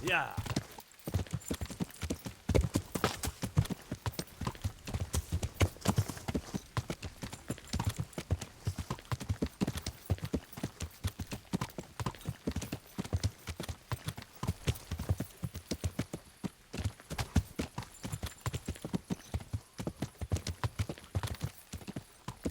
Yeah.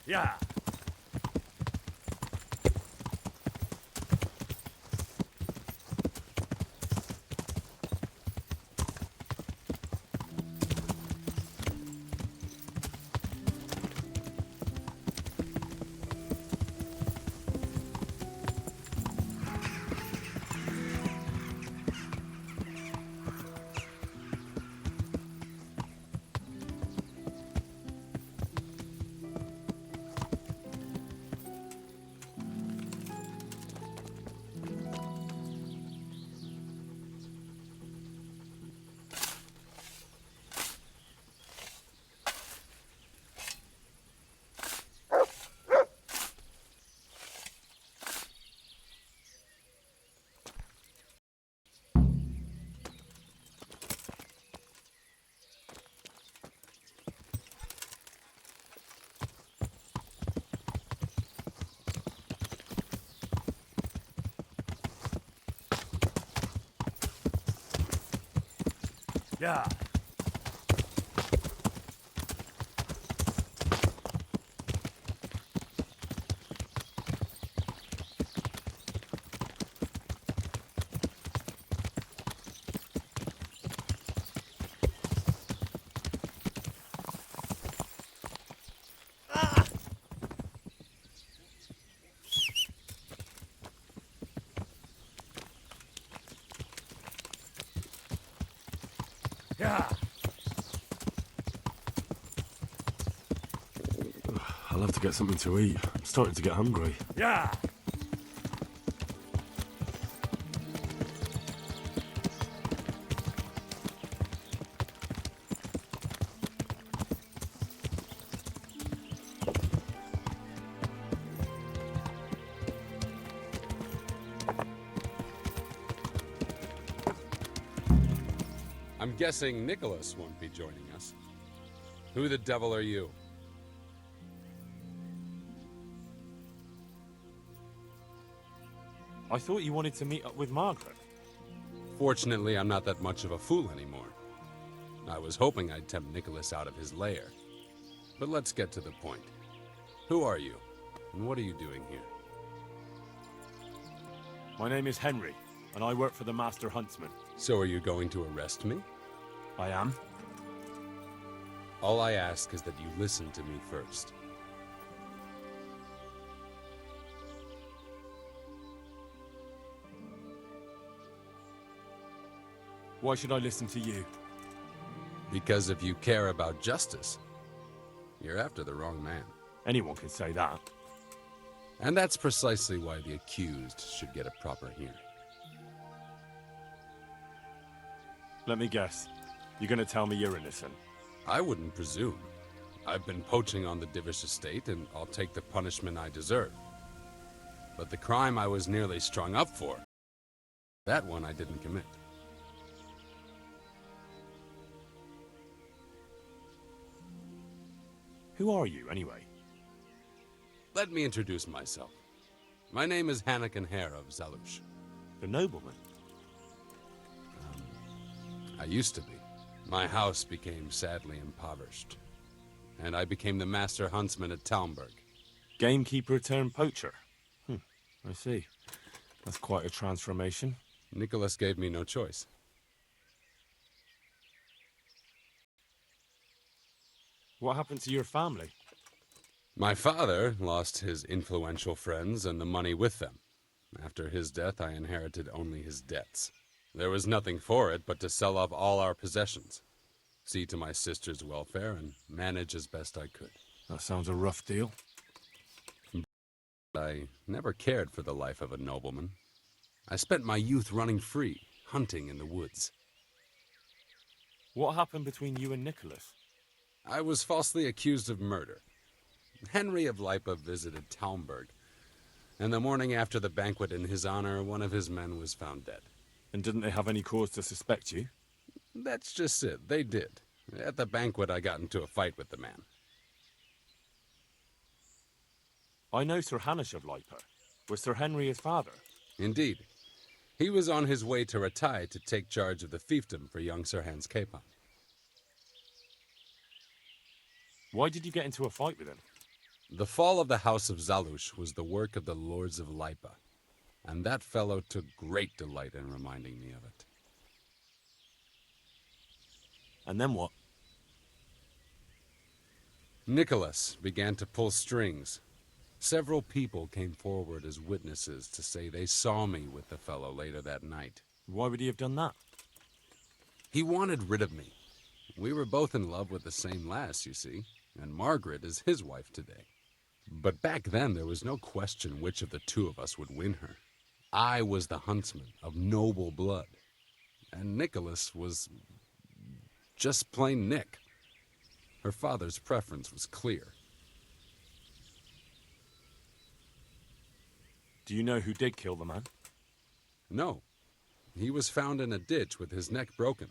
Yeah. Yeah. Yeah. I'll have to get something to eat. I'm starting to get hungry. Yeah. I'm guessing Nicholas won't be joining us. Who the devil are you? I thought you wanted to meet up with Margaret. Fortunately, I'm not that much of a fool anymore. I was hoping I'd tempt Nicholas out of his lair. But let's get to the point. Who are you, and what are you doing here? My name is Henry, and I work for the Master Huntsman. So are you going to arrest me? I am? All I ask is that you listen to me first. Why should I listen to you? Because if you care about justice, you're after the wrong man. Anyone can say that. And that's precisely why the accused should get a proper hearing. Let me guess. You're gonna tell me you're innocent. I wouldn't presume. I've been poaching on the Divish estate, and I'll take the punishment I deserve. But the crime I was nearly strung up for, that one I didn't commit. Who are you, anyway? Let me introduce myself. My name is Hanakin Hare of Zalush. The nobleman? I used to be. My house became sadly impoverished, and I became the master huntsman at Talmberg. Gamekeeper turned poacher? I see. That's quite a transformation. Nicholas gave me no choice. What happened to your family? My father lost his influential friends and the money with them. After his death, I inherited only his debts. There was nothing for it but to sell off all our possessions, see to my sister's welfare, and manage as best I could. That sounds a rough deal. I never cared for the life of a nobleman. I spent my youth running free, hunting in the woods. What happened between you and Nicholas? I was falsely accused of murder. Henry of Lipa visited Talmberg, and the morning after the banquet in his honor, one of his men was found dead. And didn't they have any cause to suspect you? That's just it. They did. At the banquet, I got into a fight with the man. I know Sir Hanush of Lipa. Was Sir Henry his father? Indeed. He was on his way to Ratai to take charge of the fiefdom for young Sir Hans Capon. Why did you get into a fight with him? The fall of the House of Zalush was the work of the Lords of Lipa, and that fellow took great delight in reminding me of it. And then what? Nicholas began to pull strings. Several people came forward as witnesses to say they saw me with the fellow later that night. Why would he have done that? He wanted rid of me. We were both in love with the same lass, you see, and Margaret is his wife today. But back then there was no question which of the two of us would win her. I was the huntsman of noble blood, and Nicholas was just plain Nick. Her father's preference was clear. Do you know who did kill the man? No, he was found in a ditch with his neck broken.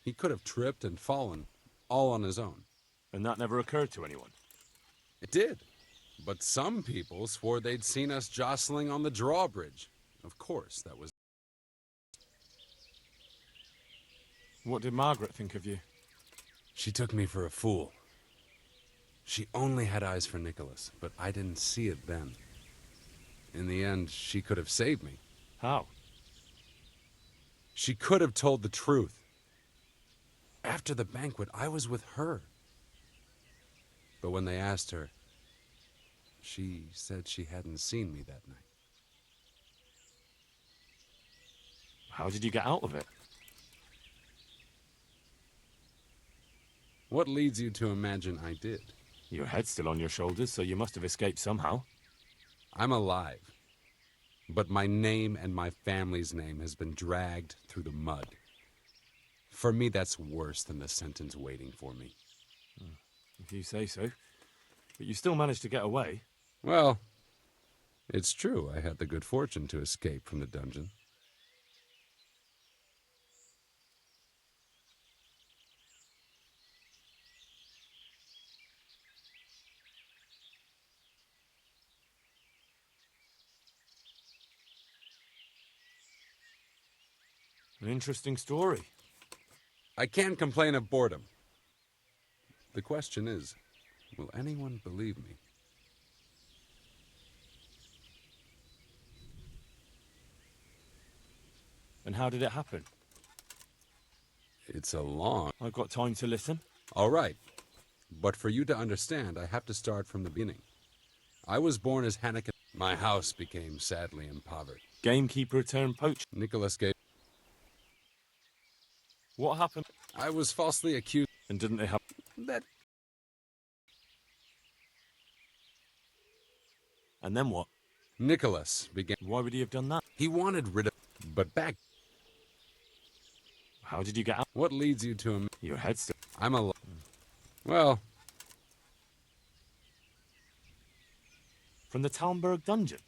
He could have tripped and fallen, all on his own. And that never occurred to anyone? It did, but some people swore they'd seen us jostling on the drawbridge. Of course, that was... What did Margaret think of you? She took me for a fool. She only had eyes for Nicholas, but I didn't see it then. In the end, she could have saved me. How? She could have told the truth. After the banquet, I was with her. But when they asked her, she said she hadn't seen me that night. How did you get out of it? What leads you to imagine I did? Your head's still on your shoulders, so you must have escaped somehow. I'm alive, but my name and my family's name has been dragged through the mud. For me, that's worse than the sentence waiting for me. If you say so. But you still managed to get away. Well, it's true I had the good fortune to escape from the dungeon. An interesting story. I can't complain of boredom. The question is, will anyone believe me? And how did it happen? It's a long... I've got time to listen. All right. But for you to understand, I have to start from the beginning. I was born as Hanneke. My house became sadly impoverished. Gamekeeper turned poacher. Nicholas gave... What happened? I was falsely accused. And didn't they have... That... And then what? Nicholas began... Why would he have done that? He wanted rid of... But back... How did you get out? What leads you to him? Your head's still... I'm a... Well... From the Talmberg dungeon?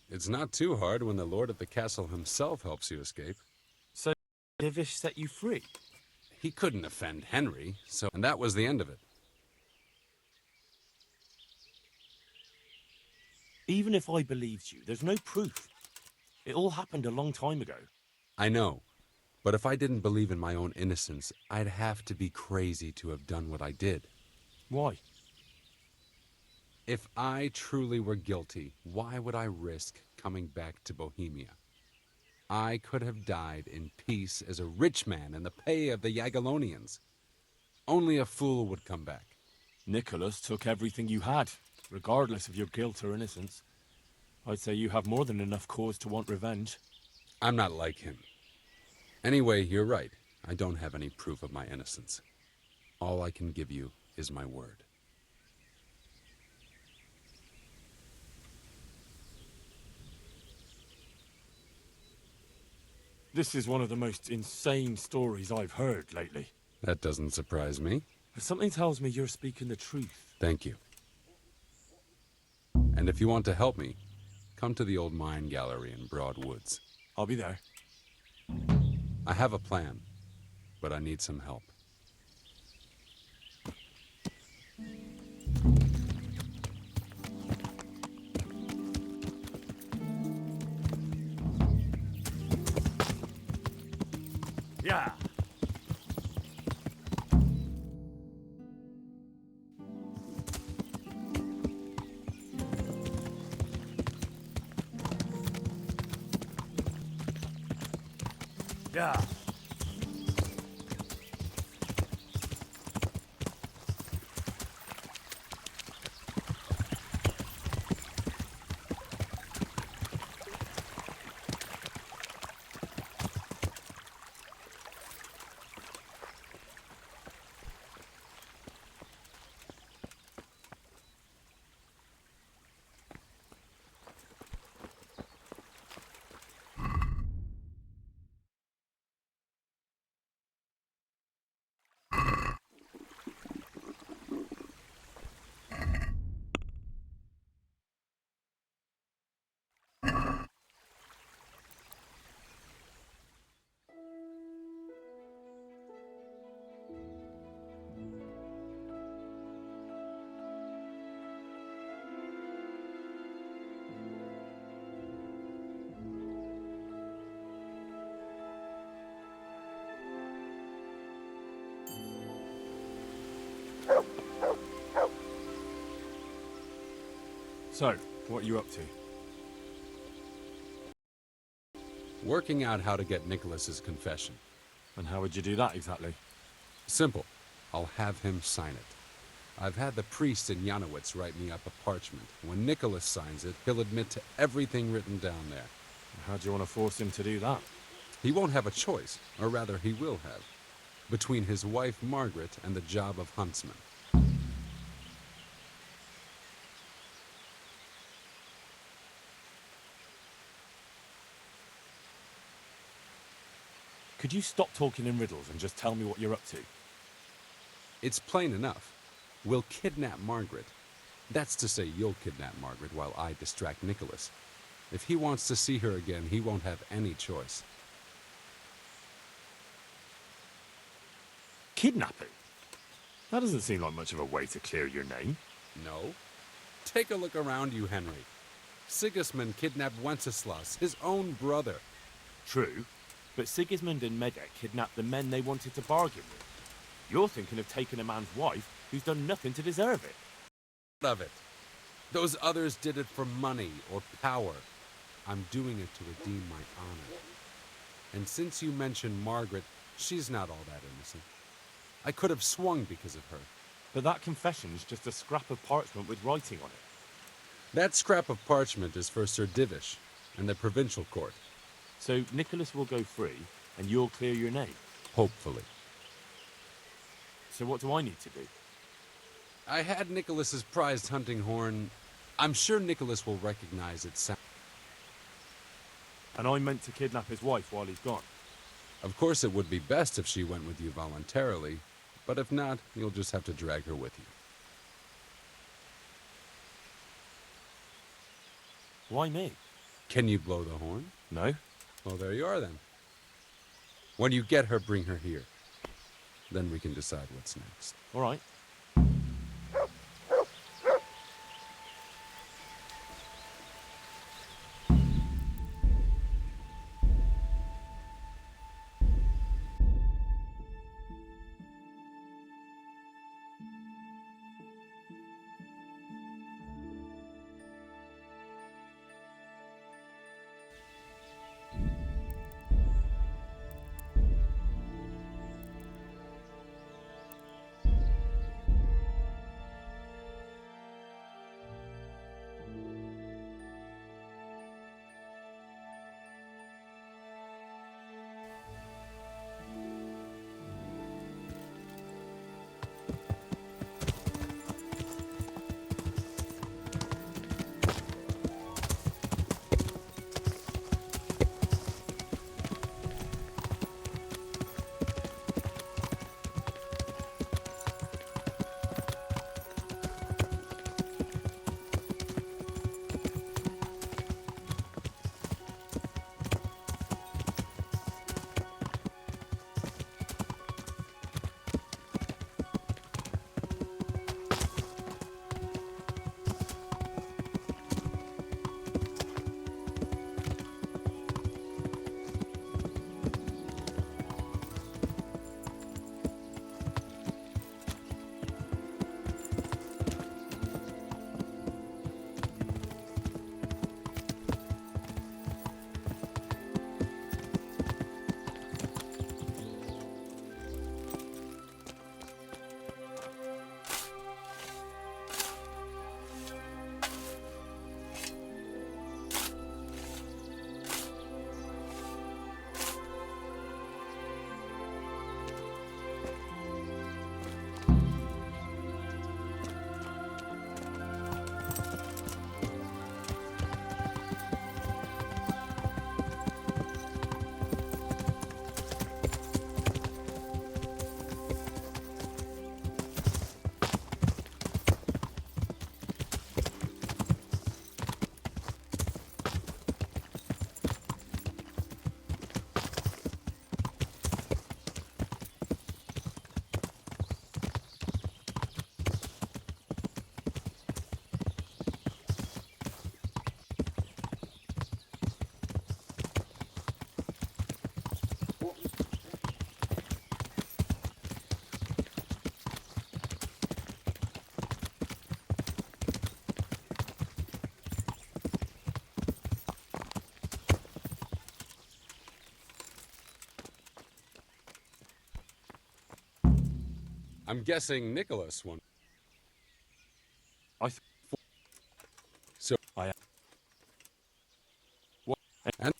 It's not too hard when the lord of the castle himself helps you escape. So, Divish set you free? He couldn't offend Henry, so... And that was the end of it. Even if I believed you, there's no proof. It all happened a long time ago. I know. But if I didn't believe in my own innocence, I'd have to be crazy to have done what I did. Why? If I truly were guilty, why would I risk coming back to Bohemia? I could have died in peace as a rich man in the pay of the Jagiellonians. Only a fool would come back. Nicholas took everything you had, regardless of your guilt or innocence. I'd say you have more than enough cause to want revenge. I'm not like him. Anyway, you're right. I don't have any proof of my innocence. All I can give you is my word. This is one of the most insane stories I've heard lately. That doesn't surprise me. But something tells me you're speaking the truth. Thank you. And if you want to help me, come to the old mine gallery in Broad Woods. I'll be there. I have a plan, but I need some help. Yeah. Yeah. So, what are you up to? Working out how to get Nicholas's confession. And how would you do that exactly? Simple. I'll have him sign it. I've had the priest in Janowitz write me up a parchment. When Nicholas signs it, he'll admit to everything written down there. How do you want to force him to do that? He won't have a choice, or rather he will have, between his wife Margaret and the job of huntsman. Could you stop talking in riddles and just tell me what you're up to? It's plain enough. We'll kidnap Margaret. That's to say, you'll kidnap Margaret while I distract Nicholas. If he wants to see her again, he won't have any choice. Kidnapping? That doesn't seem like much of a way to clear your name. No? Take a look around you, Henry. Sigismund kidnapped Wenceslas, his own brother. True, but Sigismund and Medek kidnapped the men they wanted to bargain with. You're thinking of taking a man's wife who's done nothing to deserve it. Of it. Those others did it for money or power. I'm doing it to redeem my honor. And since you mentioned Margaret, she's not all that innocent. I could have swung because of her. But that confession's just a scrap of parchment with writing on it. That scrap of parchment is for Sir Divish and the provincial court. So Nicholas will go free, and you'll clear your name. Hopefully. So what do I need to do? I had Nicholas's prized hunting horn. I'm sure Nicholas will recognize its sound. And I meant to kidnap his wife while he's gone. Of course, it would be best if she went with you voluntarily, but if not, you'll just have to drag her with you. Why me? Can you blow the horn? No? Well, there you are then. When you get her, bring her here. Then we can decide what's next. All right. I'm guessing Nicholas won. I th- So, I and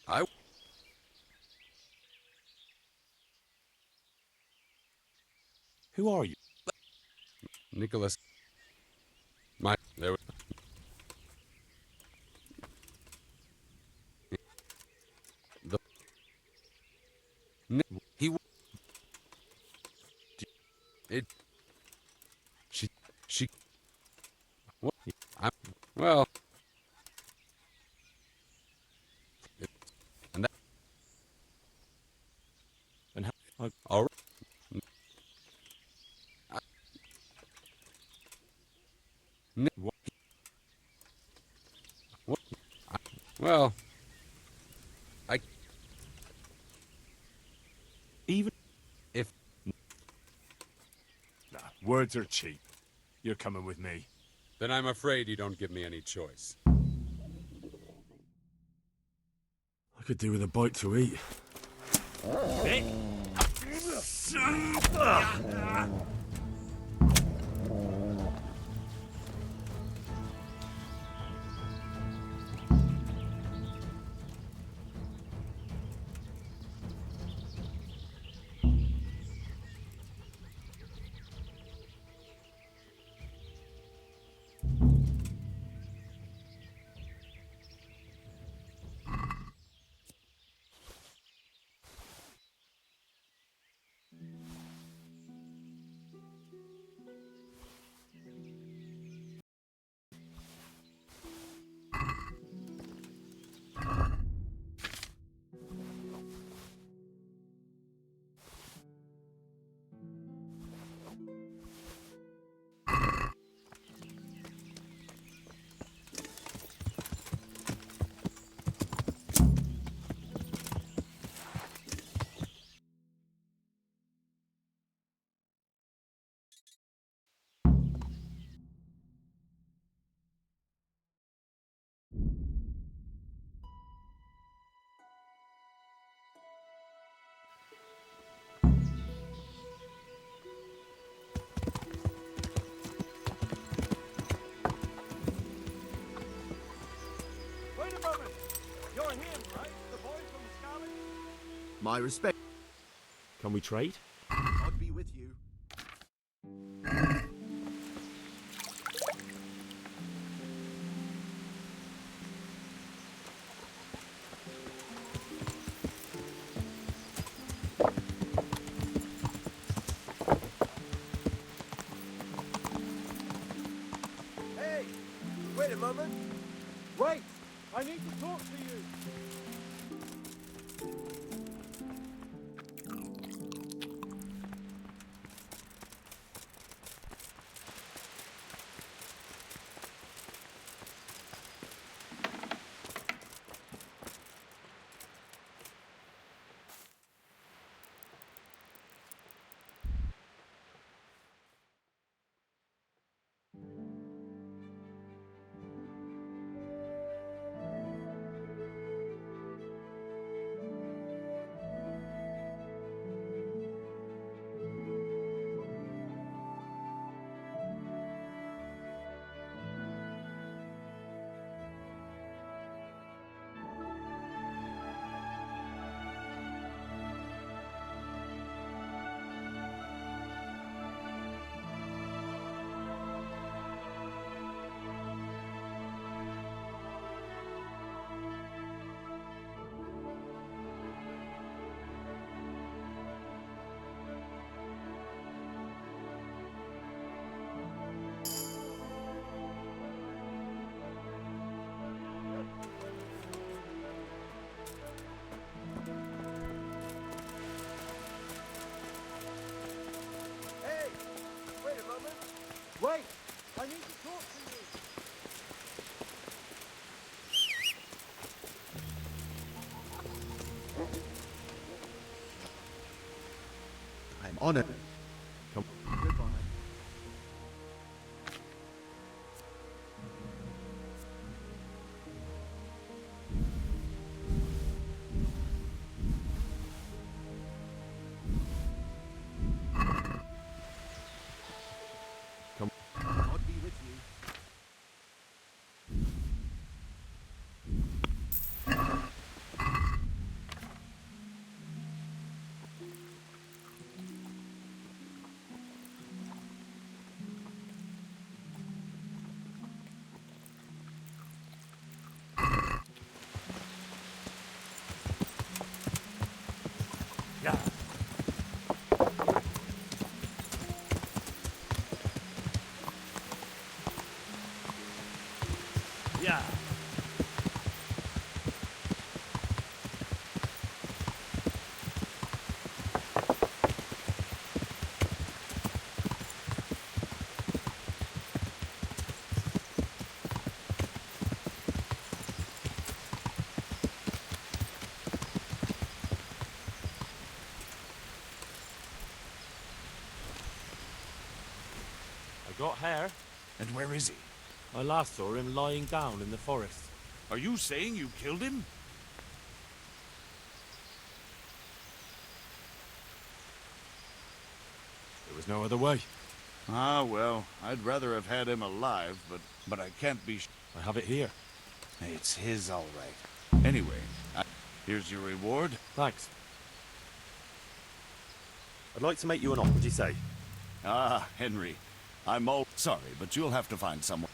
I, Who are you? Nicholas, there was, the, he, it, she, what, I, well, it, and that, And how? all right. What? What, well, I, Even? if, Nah, words are cheap. You're coming with me. then I'm afraid you don't give me any choice. I could do with a bite to eat. Wait a moment! You're him, right? The boy from Scotland? My respect. Can we trade? God be with you. Hey! Wait a moment! Wait! I need to talk to you! Hey! Wait a moment! Wait! I need to talk to you! I'm honored. Come. Goodbye. Come. God be with you. Yeah. Yeah. I got hair. And where is he? I last saw him lying down in the forest. Are you saying you killed him? There was no other way. Ah, well, I'd rather have had him alive, but I can't be I have it here. It's his, all right. Anyway, here's your reward. Thanks. I'd like to make you an offer. What do you say? Ah, Henry, I'm all sorry, but you'll have to find someone.